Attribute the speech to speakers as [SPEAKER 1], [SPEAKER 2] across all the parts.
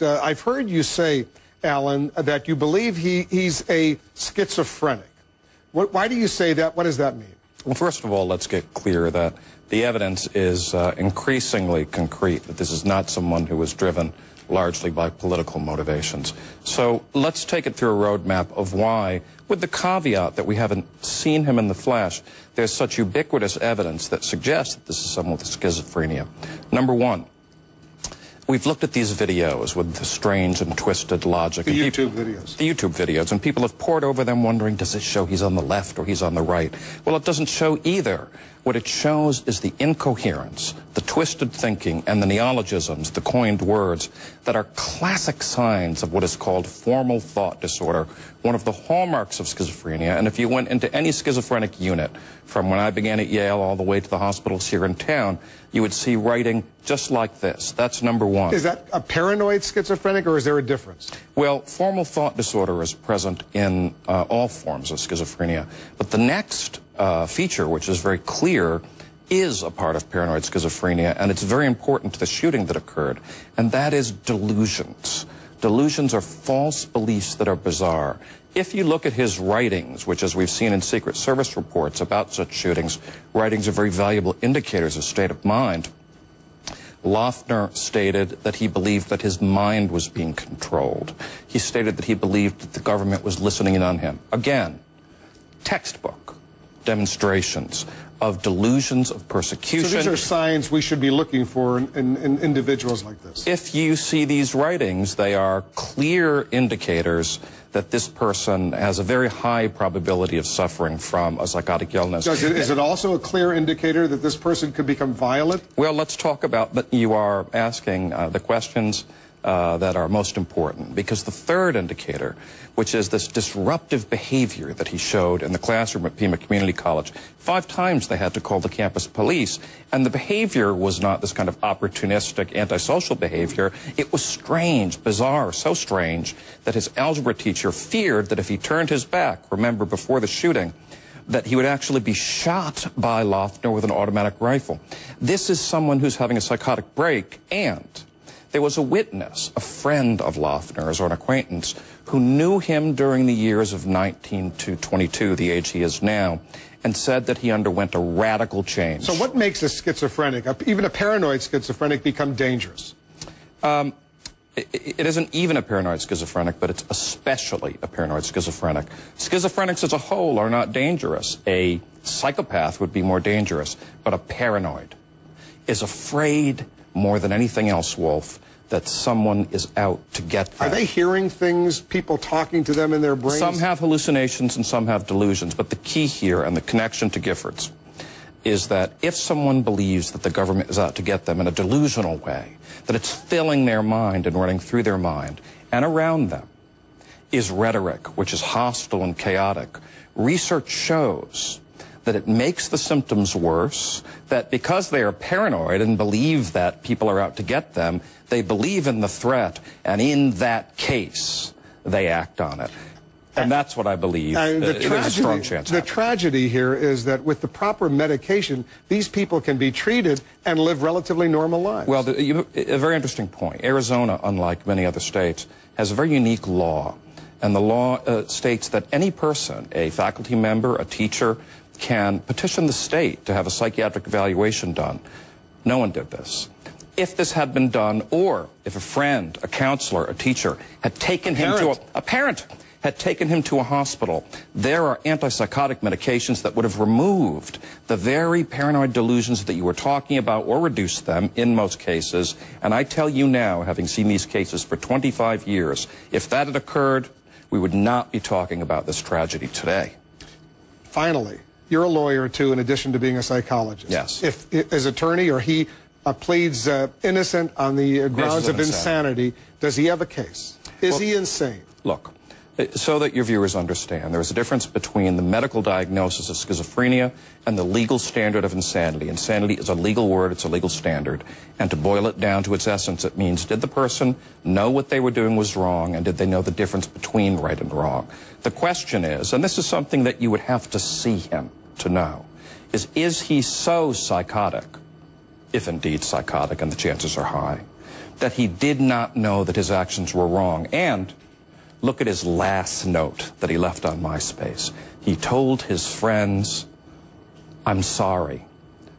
[SPEAKER 1] I've heard you say, Alan, that you believe he's a schizophrenic. Why do you say that? What does that mean?
[SPEAKER 2] Well, first of all, let's get clear that the evidence is increasingly concrete, that this is not someone who was driven largely by political motivations. So let's take it through a roadmap of why, with the caveat that we haven't seen him in the flesh, there's such ubiquitous evidence that suggests that this is someone with schizophrenia. Number one, we've looked at these videos with the strange and twisted logic.
[SPEAKER 1] The YouTube videos.
[SPEAKER 2] The YouTube videos, and people have pored over them wondering, does this show he's on the left or he's on the right? Well, it doesn't show either. What it shows is the incoherence, the twisted thinking, and the neologisms, the coined words, that are classic signs of what is called formal thought disorder, one of the hallmarks of schizophrenia. And if you went into any schizophrenic unit, from when I began at Yale all the way to the hospitals here in town, you would see writing just like this. That's number one.
[SPEAKER 1] Is that a paranoid schizophrenic, or is there a difference?
[SPEAKER 2] Well, formal thought disorder is present in all forms of schizophrenia. But the next feature, which is very clear, is a part of paranoid schizophrenia, and it's very important to the shooting that occurred, and that is delusions. Delusions are false beliefs that are bizarre. If you look at his writings, which, as we've seen in Secret Service reports about such shootings, writings are very valuable indicators of state of mind. Loughner stated that he believed that his mind was being controlled. He stated that he believed that the government was listening in on him. Again, textbook demonstrations of delusions of persecution.
[SPEAKER 1] So these are signs we should be looking for in individuals like this.
[SPEAKER 2] If you see these writings, they are clear indicators that this person has a very high probability of suffering from a psychotic illness.
[SPEAKER 1] Is it also a clear indicator that this person could become violent?
[SPEAKER 2] Well, let's talk about that. You are asking the questions that are most important, because the third indicator, which is this disruptive behavior that he showed in the classroom at Pima Community College. 5 times they had to call the campus police, and the behavior was not this kind of opportunistic antisocial behavior. It was strange, bizarre, so strange that his algebra teacher feared that if he turned his back, remember before the shooting, that he would actually be shot by Loughner with an automatic rifle. This is someone who's having a psychotic break, and there was a witness, a friend of Loughner's or an acquaintance, who knew him during the years of 19 to 22, the age he is now, and said that he underwent a radical change.
[SPEAKER 1] So what makes a schizophrenic, even a paranoid schizophrenic, become dangerous?
[SPEAKER 2] It isn't even a paranoid schizophrenic, but it's especially a paranoid schizophrenic. Schizophrenics as a whole are not dangerous. A psychopath would be more dangerous, but a paranoid is afraid more than anything else, Wolf, that someone is out to get them.
[SPEAKER 1] Are they hearing things, people talking to them in their brains?
[SPEAKER 2] Some have hallucinations and some have delusions, but the key here, and the connection to Giffords, is that if someone believes that the government is out to get them in a delusional way, that it's filling their mind and running through their mind, and around them is rhetoric, which is hostile and chaotic, research shows that it makes the symptoms worse, that because they are paranoid and believe that people are out to get them, they believe in the threat, and in that case, they act on it. And that's what I believe. There's a strong chance.
[SPEAKER 1] The tragedy here is that with the proper medication, these people can be treated and live relatively normal lives.
[SPEAKER 2] Well, a very interesting point. Arizona, unlike many other states, has a very unique law. And the law states that any person, a faculty member, a teacher, can petition the state to have a psychiatric evaluation done. No one did this. If this had been done, or if a friend, a counselor, a teacher had taken him to a parent had taken him to a hospital, there are antipsychotic medications that would have removed the very paranoid delusions that you were talking about, or reduced them in most cases. And I tell you now, having seen these cases for 25 years, if that had occurred, we would not be talking about this tragedy today.
[SPEAKER 1] Finally, you're a lawyer, too, in addition to being a psychologist.
[SPEAKER 2] Yes.
[SPEAKER 1] If his attorney or he pleads innocent on the grounds of insanity, does he have a case? Is he insane?
[SPEAKER 2] Look, so that your viewers understand, there is a difference between the medical diagnosis of schizophrenia and the legal standard of insanity. Insanity is a legal word, it's a legal standard. And to boil it down to its essence, it means, did the person know what they were doing was wrong, and did they know the difference between right and wrong? The question is, and this is something that you would have to see him to know, is he so psychotic, if indeed psychotic, and the chances are high, that he did not know that his actions were wrong. And look at his last note that he left on MySpace. He told his friends, "I'm sorry.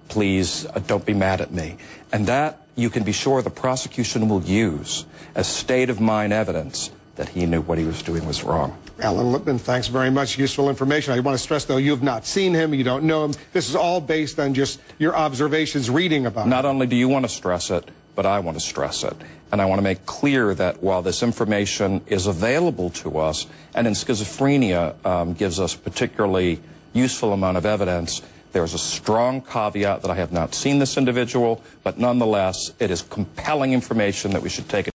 [SPEAKER 2] Please don't be mad at me." And that, you can be sure, the prosecution will use as state-of-mind evidence that he knew what he was doing was wrong.
[SPEAKER 1] Alan Lipman, thanks very much. Useful information. I want to stress, though, you have not seen him. You don't know him. This is all based on just your observations reading about him.
[SPEAKER 2] Not only do you want to stress it, but I want to stress it. And I want to make clear that while this information is available to us, and in schizophrenia gives us particularly useful amount of evidence, there's a strong caveat that I have not seen this individual, but nonetheless, it is compelling information that we should take